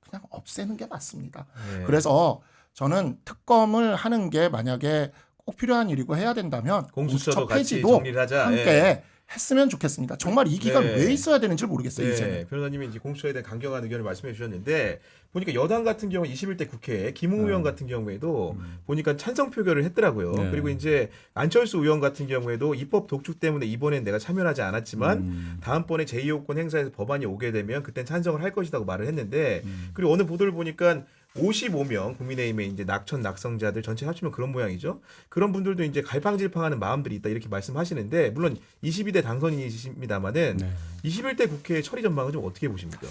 그냥 없애는 게 맞습니다. 네. 그래서 저는 특검을 하는 게 만약에 꼭 필요한 일이고 해야 된다면 공수처도 공수처 같이 폐지도 정리를 하자. 함께 예. 했으면 좋겠습니다. 정말 이 기간 네. 왜 있어야 되는지 모르겠어요. 이제는. 네, 변호사님이 이제 공수처에 대한 강경한 의견을 말씀해 주셨는데 보니까 여당 같은 경우 21대 국회 김웅 의원 같은 경우에도 보니까 찬성 표결을 했더라고요. 네. 그리고 이제 안철수 의원 같은 경우에도 입법 독촉 때문에 이번엔 내가 참여하지 않았지만 다음번에 제2호권 행사에서 법안이 오게 되면 그땐 찬성을 할 것이라고 말을 했는데 그리고 어느 보도를 보니까 55명 국민의힘의 이제 낙천 낙성자들 전체 합치면 그런 모양이죠. 그런 분들도 이제 갈팡질팡하는 마음들이 있다 이렇게 말씀하시는데 물론 22대 당선인이십니다만은 네. 21대 국회 처리 전망은 좀 어떻게 보십니까?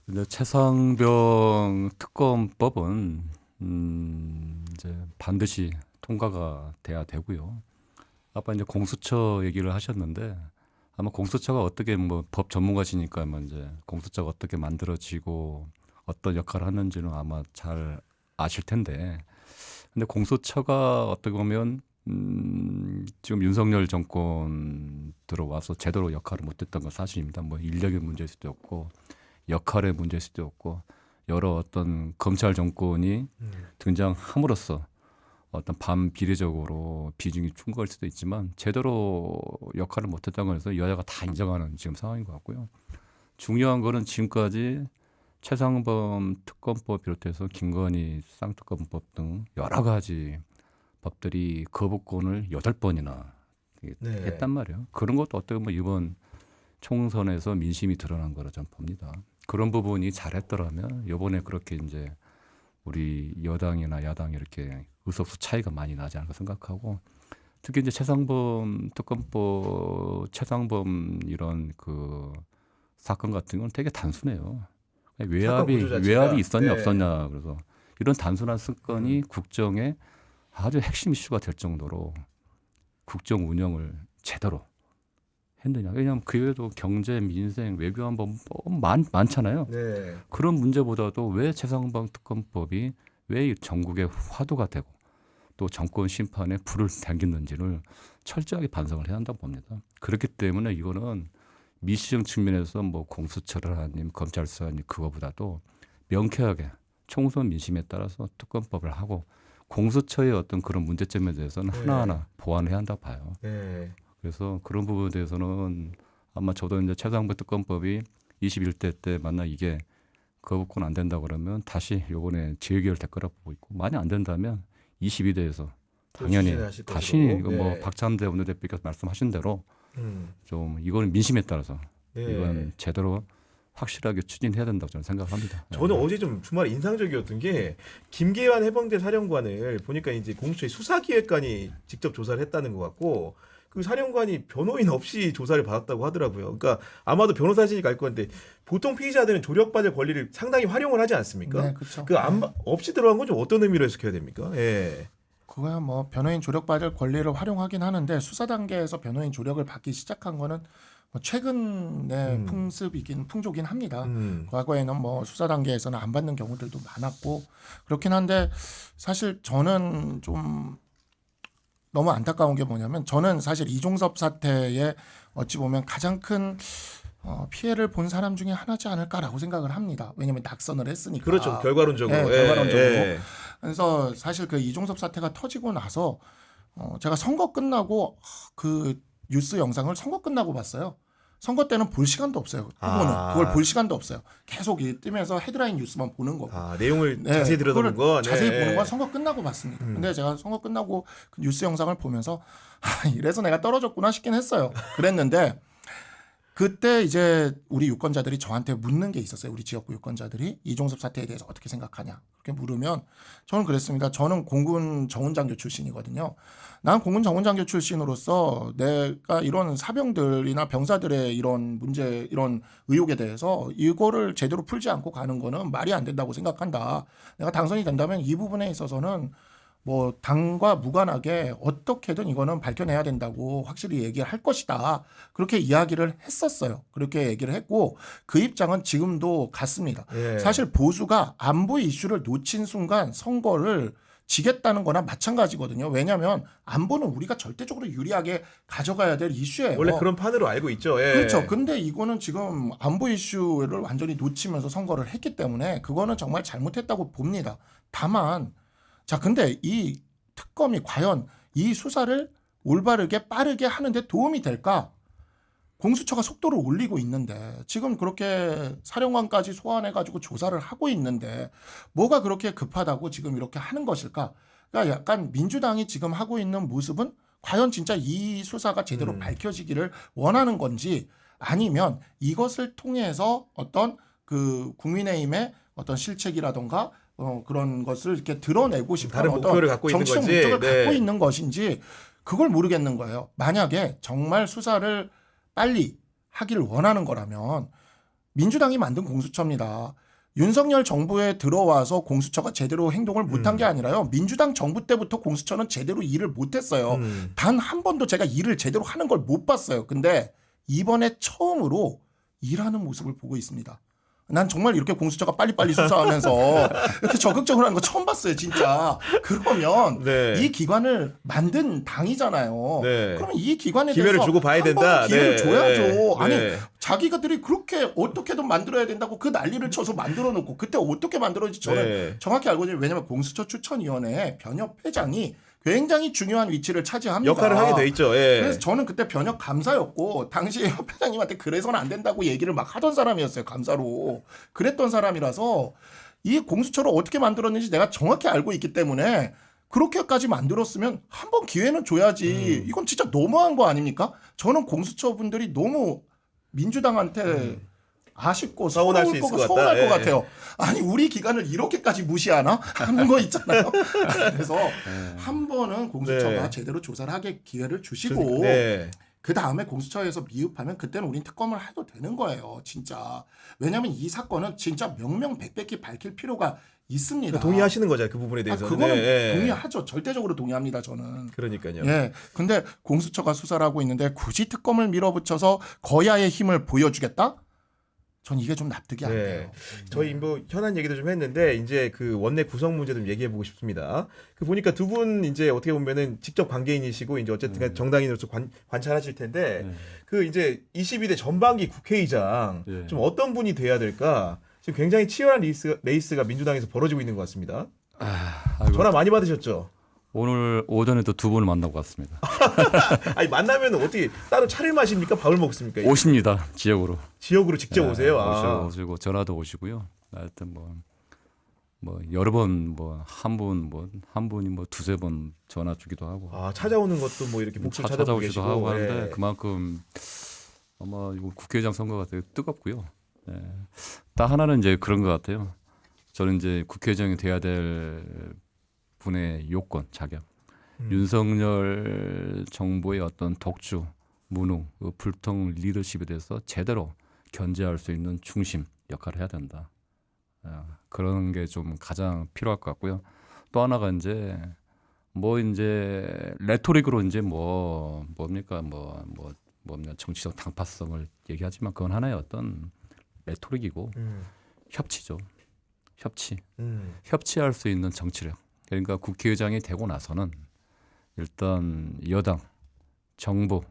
근데 최상병 특검법은 이제 반드시 통과가 돼야 되고요. 아까 이제 공수처 얘기를 하셨는데 아마 공수처가 어떻게 뭐 법 전문가시니까 뭐 이제 공수처가 어떻게 만들어지고 어떤 역할을 하는지는 아마 잘 아실 텐데 근데 공수처가 어떻게 보면 지금 윤석열 정권 들어와서 제대로 역할을 못했던 건 사실입니다. 뭐 인력의 문제일 수도 없고 역할의 문제일 수도 없고 여러 어떤 검찰 정권이 등장함으로써 어떤 반비례적으로 비중이 충고할 수도 있지만 제대로 역할을 못했다는 것에서 여야가 다 인정하는 지금 상황인 것 같고요. 중요한 거는 지금까지 최상범 특검법 비롯해서 김건희 쌍특검법 등 여러 가지 법들이 거부권을 8번이나 네. 했단 말이에요. 그런 것도 어떻게 보면 이번 총선에서 민심이 드러난 거라 저는 봅니다. 그런 부분이 잘했더라면 이번에 그렇게 이제 우리 여당이나 야당이 이렇게 의석수 차이가 많이 나지 않을까 생각하고 특히 이제 최상범 특검법 최상범 이런 그 사건 같은 건 되게 단순해요. 외압이 구조 자체가. 있었냐 네. 없었냐 그래서 이런 단순한 사건이 국정의 아주 핵심 이슈가 될 정도로 국정 운영을 제대로 했느냐. 왜냐하면 그 외에도 경제, 민생, 외교안보 많잖아요. 네. 그런 문제보다도 왜 최상범 특검법이 왜 전국의 화두가 되고 또 정권 심판에 불을 당겼는지를 철저하게 반성을 해야 한다고 봅니다. 그렇기 때문에 이거는 미시정 측면에서 뭐 공수처를 하님 검찰 수사님 그거보다도 명쾌하게 총선 민심에 따라서 특검법을 하고 공수처의 어떤 그런 문제점에 대해서는 네. 하나하나 보완해야 한다고 봐요. 네. 그래서 그런 부분에 대해서는 아마 저도 이제 최상범 특검법이 21대 때 만약 이게 거부권 안 된다 그러면 다시 요번에 재의결 될 거라고 보고 있고 만약 안 된다면 22대에서 당연히 추진하실 다시 것으로. 이거 뭐 네. 박찬대 원내대표께서 말씀하신 대로 좀 이거는 민심에 따라서 네. 이건 제대로 확실하게 추진해야 된다고 저는 생각합니다. 저는 어제 좀 주말 인상적이었던 게 김계환 해병대 사령관을 보니까 이제 공수처의 수사기획관이 직접 조사를 했다는 것 같고 그 사령관이 변호인 없이 조사를 받았다고 하더라고요. 그러니까 아마도 변호사실이 알 건데 보통 피의자들은 조력받을 권리를 상당히 활용을 하지 않습니까? 네, 그렇죠. 그 없이 들어간 건 좀 어떤 의미로 해석해야 됩니까? 예. 그거야 뭐 변호인 조력받을 권리를 활용하긴 하는데 수사 단계에서 변호인 조력을 받기 시작한 거는 뭐 최근의 풍조긴 합니다. 과거에는 뭐 수사 단계에서는 안 받는 경우들도 많았고 그렇긴 한데 사실 저는 좀 너무 안타까운 게 뭐냐면 저는 사실 이종섭 사태에 어찌 보면 가장 큰 피해를 본 사람 중에 하나지 않을까라고 생각을 합니다. 왜냐하면 낙선을 했으니까. 그렇죠. 결과론적으로. 네, 결과론적으로. 예. 그래서 사실 그 이종섭 사태가 터지고 나서 제가 선거 끝나고 그 뉴스 영상을 선거 끝나고 봤어요. 선거 때는 볼 시간도 없어요. 후보는 그걸 볼 시간도 없어요. 계속 뜨면서 헤드라인 뉴스만 보는 거고. 내용을 자세히 들여다본 거. 자세히 보는 건 선거 끝나고 봤습니다. 근데 제가 선거 끝나고 그 뉴스 영상을 보면서 이래서 내가 떨어졌구나 싶긴 했어요. 그랬는데 그때 이제 우리 유권자들이 저한테 묻는 게 있었어요. 우리 지역구 유권자들이 이종섭 사태에 대해서 어떻게 생각하냐. 그렇게 물으면 저는 그랬습니다. 저는 공군 정훈장교 출신이거든요. 난 공군 정훈장교 출신으로서 내가 이런 사병들이나 병사들의 이런 문제, 이런 의혹에 대해서 이거를 제대로 풀지 않고 가는 거는 말이 안 된다고 생각한다. 내가 당선이 된다면 이 부분에 있어서는 뭐 당과 무관하게 어떻게든 이거는 밝혀내야 된다고 확실히 얘기를 할 것이다. 그렇게 이야기를 했었어요. 그렇게 얘기를 했고 그 입장은 지금도 같습니다. 예. 사실 보수가 안보 이슈를 놓친 순간 선거를 지겠다는 거나 마찬가지거든요. 왜냐하면 안보는 우리가 절대적으로 유리하게 가져가야 될 이슈예요. 원래 그런 판으로 알고 있죠. 예. 그렇죠. 근데 이거는 지금 안보 이슈를 완전히 놓치면서 선거를 했기 때문에 그거는 정말 잘못했다고 봅니다. 다만 자, 근데 이 특검이 과연 이 수사를 올바르게 빠르게 하는데 도움이 될까? 공수처가 속도를 올리고 있는데 지금 그렇게 사령관까지 소환해가지고 조사를 하고 있는데 뭐가 그렇게 급하다고 지금 이렇게 하는 것일까? 그러니까 약간 민주당이 지금 하고 있는 모습은 과연 진짜 이 수사가 제대로 밝혀지기를 원하는 건지 아니면 이것을 통해서 어떤 그 국민의힘의 어떤 실책이라던가 그런 것을 이렇게 드러내고 싶은 다른 목표를 갖고 있는 정치적 건지, 목적을 갖고 있는 것인지 그걸 모르겠는 거예요. 만약에 정말 수사를 빨리 하길 원하는 거라면 민주당이 만든 공수처입니다. 윤석열 정부에 들어와서 공수처가 제대로 행동을 못한 게 아니라요. 민주당 정부 때부터 공수처는 제대로 일을 못했어요. 단 한 번도 제가 일을 제대로 하는 걸 못 봤어요. 근데 이번에 처음으로 일하는 모습을 보고 있습니다. 난 정말 이렇게 공수처가 빨리빨리 수사하면서 이렇게 적극적으로 하는 거 처음 봤어요, 진짜. 그러면 네. 이 기관을 만든 당이잖아요. 네. 그러면 이 기관에 기회를 대해서 주고 봐야 한 번은 된다. 기회를 네. 줘야죠. 네. 아니 네. 자기가들이 그렇게 어떻게든 만들어야 된다고 그 난리를 쳐서 만들어 놓고 그때 어떻게 만들어질지 저는 네. 정확히 알거든요. 왜냐하면 공수처 추천위원회에 변협 회장이 굉장히 중요한 위치를 차지합니다. 역할을 하게 돼 있죠. 예. 그래서 저는 그때 변협 감사였고 당시에 협 회장님한테 그래서는 안 된다고 얘기를 막 하던 사람이었어요. 감사로. 그랬던 사람이라서 이 공수처를 어떻게 만들었는지 내가 정확히 알고 있기 때문에 그렇게까지 만들었으면 한 번 기회는 줘야지. 이건 진짜 너무한 거 아닙니까? 저는 공수처 분들이 너무 민주당한테 아쉽고 서운할 수 있을 것 같다. 서운할 것 예. 같아요. 아니 우리 기관을 이렇게까지 무시하나 하는 거 있잖아요. 그래서 한 번은 공수처가 네. 제대로 조사를 하게 기회를 주시고 네. 그 다음에 공수처에서 미흡하면 그때는 우린 특검을 해도 되는 거예요. 진짜. 왜냐하면 이 사건은 진짜 명명백백히 밝힐 필요가 있습니다. 동의하시는 거죠, 그 부분에 대해서. 그거는 네. 동의하죠. 절대적으로 동의합니다. 저는. 그러니까요. 예. 근데 공수처가 수사를 하고 있는데 굳이 특검을 밀어붙여서 거야의 힘을 보여주겠다? 전 이게 좀 납득이 안 돼요. 저희 뭐 현안 얘기도 좀 했는데 이제 그 원내 구성 문제 좀 얘기해 보고 싶습니다. 그 보니까 두 분 이제 어떻게 보면은 직접 관계인이시고 이제 어쨌든 정당인으로서 관찰하실 텐데 그 이제 22대 전반기 국회의장 예. 좀 어떤 분이 돼야 될까? 지금 굉장히 치열한 레이스가 민주당에서 벌어지고 있는 것 같습니다. 아이고, 전화 많이 받으셨죠? 오늘 오전에도 두 분을 만나고 왔습니다. 아니 만나면 어떻게 따로 차를 마십니까? 밥을 먹습니까? 오십니다. 지역으로. 지역으로 직접 오세요. 오시고 전화도 오시고요. 하여튼 뭐 여러 번 뭐 한 분이 뭐 두세 번 전화 주기도 하고. 찾아오는 것도 뭐 이렇게 목줄 찾아보고 찾아오기도 계시고 하고 예. 하는데 그만큼 아마 이거 국회의장 선거가 되게 뜨겁고요. 예. 딱 하나는 이제 그런 것 같아요. 저는 이제 국회의장이 돼야 될 분의 요건, 자격. 윤석열 정부의 어떤 독주, 무능, 그 불통 리더십에 대해서 제대로 견제할 수 있는 중심 역할을 해야 된다. 그런 게 좀 가장 필요할 것 같고요. 또 하나가 이제 레토릭으로 이제 뭡니까 정치적 당파성을 얘기하지만 그건 하나의 어떤 레토릭이고 협치죠. 협치할 수 있는 정치력. 그러니까 국회의장이 되고 나서는 일단 여당, 정부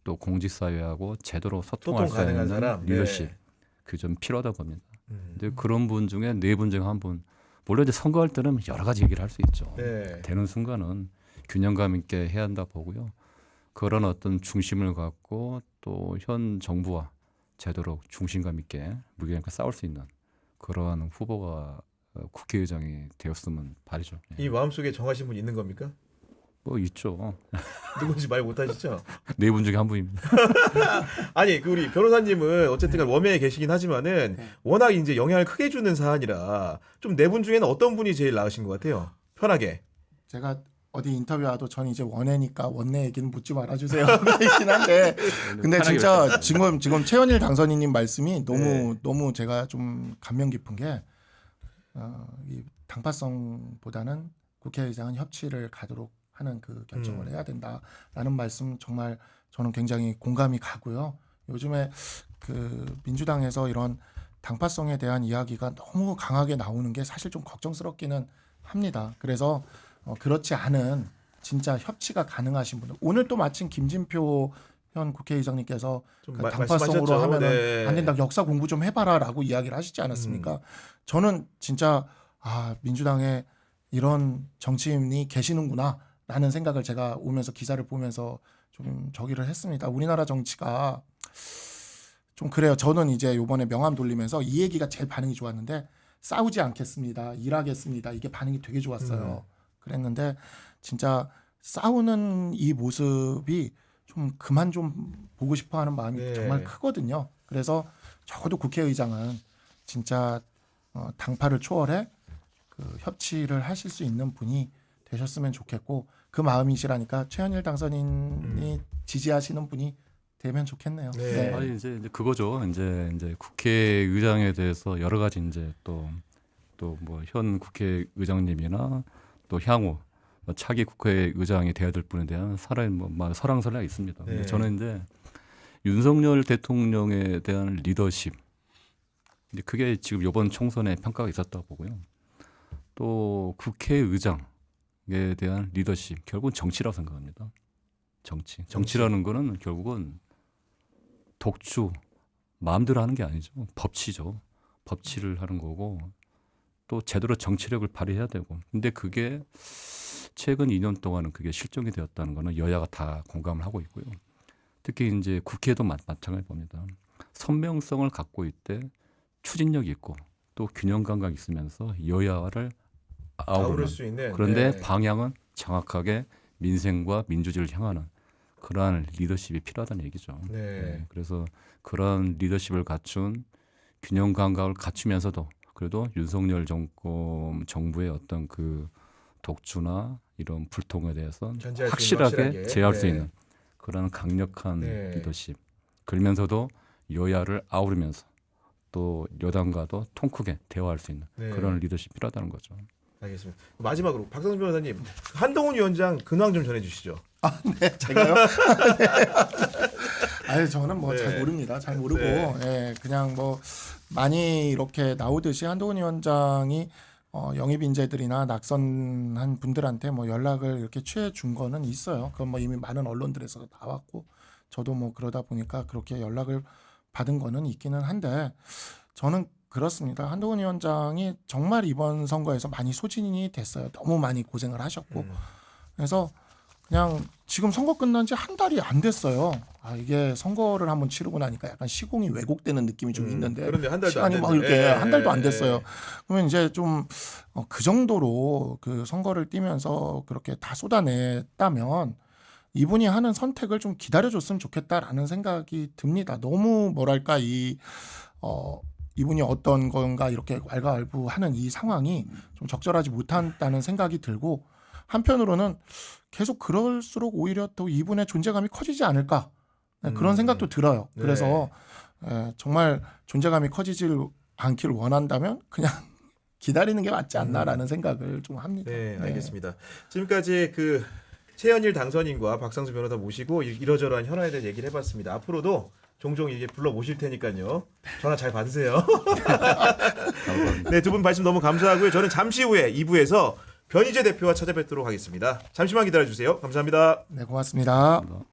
또 공직사회하고 제대로 소통할 수 있는 사람. 리더십 네. 그게 좀 필요하다고 봅니다. 근데 그런 분 중에 네 분 중에 한 분 물론 이제 선거할 때는 여러 가지 얘기를 할 수 있죠. 네. 되는 순간은 균형감 있게 해야 한다 보고요. 그런 어떤 중심을 갖고 또 현 정부와 제대로 중심감 있게 무게감있게 싸울 수 있는 그러한 후보가 국회의장이 되었으면 말이죠. 예. 이 마음속에 정하신 분 있는 겁니까? 뭐 있죠. 누군지 말 못하시죠? 네 분 중에 한 분입니다. 아니 그 우리 변호사님은 어쨌든 웜에 계시긴 하지만은 네. 워낙 이제 영향을 크게 주는 사안이라 좀 네 분 중에는 어떤 분이 제일 나으신 것 같아요? 편하게. 제가 어디 인터뷰 와도 전 이제 원내니까 원내 얘기는 묻지 말아주세요. 있긴 한데 근데 진짜 지금 최현일 당선인님 말씀이 너무 제가 좀 감명 깊은 게 이 당파성보다는 국회의장은 협치를 가도록 하는 그 결정을 해야 된다라는 말씀 정말 저는 굉장히 공감이 가고요. 요즘에 그 민주당에서 이런 당파성에 대한 이야기가 너무 강하게 나오는 게 사실 좀 걱정스럽기는 합니다. 그래서 그렇지 않은 진짜 협치가 가능하신 분들 오늘 또 마침 김진표 현 국회의장님께서 좀 그 말씀하셨죠. 당파성으로 하면은 네. 안 된다 역사 공부 좀 해봐라라고 이야기를 하시지 않았습니까? 저는 진짜 민주당에 이런 정치인이 계시는구나라는 생각을 제가 오면서 기사를 보면서 좀 저기를 했습니다. 우리나라 정치가 좀 그래요. 저는 이제 이번에 명함 돌리면서 이 얘기가 제일 반응이 좋았는데 싸우지 않겠습니다. 일하겠습니다. 이게 반응이 되게 좋았어요. 그랬는데 진짜 싸우는 이 모습이 좀 그만 좀 보고 싶어하는 마음이 네. 정말 크거든요. 그래서 적어도 국회의장은 진짜 당파를 초월해 그 협치를 하실 수 있는 분이 되셨으면 좋겠고 그 마음이시라니까 최현일 당선인이 지지하시는 분이 되면 좋겠네요. 네. 아니 이제 그거죠. 이제 국회의장에 대해서 여러 가지 이제 또 뭐 현 국회의장님이나 또 향후 뭐 차기 국회의장이 돼야 될 분에 대한 설왕설래가 있습니다. 근데 네. 저는 이제 윤석열 대통령에 대한 리더십, 근데 그게 지금 이번 총선에 평가가 있었다고 보고요. 또 국회의장에 대한 리더십, 결국은 정치라고 생각합니다. 정치라는 거는 결국은 독주, 마음대로 하는 게 아니죠. 법치죠. 법치를 하는 거고 또 제대로 정치력을 발휘해야 되고. 근데 그게 최근 2년 동안은 그게 실종이 되었다는 거는 여야가 다 공감을 하고 있고요. 특히 이제 국회도 마찬가지 봅니다. 선명성을 갖고 있대 추진력이 있고 또 균형 감각이 있으면서 여야를 아우를 아우르는 수 있는. 그런데 네. 방향은 정확하게 민생과 민주주의를 향하는 그러한 리더십이 필요하다는 얘기죠. 네. 그래서 그런 리더십을 갖춘 균형 감각을 갖추면서도 그래도 윤석열 정부의 어떤 그 독주나 이런 불통에 대해서 견제할 수 확실하게 확실하게. 제어할 수 네. 있는 그런 강력한 네. 리더십. 그러면서도 여야를 아우르면서 또 여당과도 통 크게 대화할 수 있는 네. 그런 리더십이 필요하다는 거죠. 알겠습니다. 마지막으로 박성준 변호사님 한동훈 위원장 근황 좀 전해주시죠. 네, 제가요? 네. 아니 저는 뭐 잘 네. 모릅니다. 잘 모르고 네. 예, 그냥 뭐 많이 이렇게 나오듯이 한동훈 위원장이 영입 인재들이나 낙선한 분들한테 뭐 연락을 이렇게 취해 준 거는 있어요. 그건 뭐 이미 많은 언론들에서 나왔고 저도 뭐 그러다 보니까 그렇게 연락을 받은 거는 있기는 한데 저는 그렇습니다. 한동훈 위원장이 정말 이번 선거에서 많이 소진이 됐어요. 너무 많이 고생을 하셨고 그래서 그냥 지금 선거 끝난 지 한 달이 안 됐어요. 이게 선거를 한번 치르고 나니까 약간 시공이 왜곡되는 느낌이 좀 있는데 그런데 한 달도 시간이 안 막 됐는데. 이렇게 예, 한 달도 안 예, 됐어요. 그러면 이제 좀 그 정도로 그 선거를 뛰면서 그렇게 다 쏟아냈다면 이분이 하는 선택을 좀 기다려줬으면 좋겠다라는 생각이 듭니다. 너무 뭐랄까 이분이 어떤 건가 이렇게 왈가왈부하는 이 상황이 좀 적절하지 못한다는 생각이 들고 한편으로는 계속 그럴수록 오히려 또 이분의 존재감이 커지지 않을까 그런 생각도 들어요. 네. 그래서 정말 존재감이 커지질 않기를 원한다면 그냥 기다리는 게 맞지 않나라는 생각을 좀 합니다. 네, 알겠습니다. 지금까지 그 최현일 당선인과 박상수 변호사 모시고 이러저러한 현안에 대해 얘기를 해봤습니다. 앞으로도 종종 이게 불러 모실 테니까요. 전화 잘 받으세요. 네, 두 분 말씀 너무 감사하고요. 저는 잠시 후에 2부에서 변희재 대표와 찾아뵙도록 하겠습니다. 잠시만 기다려주세요. 감사합니다. 네, 고맙습니다. 감사합니다.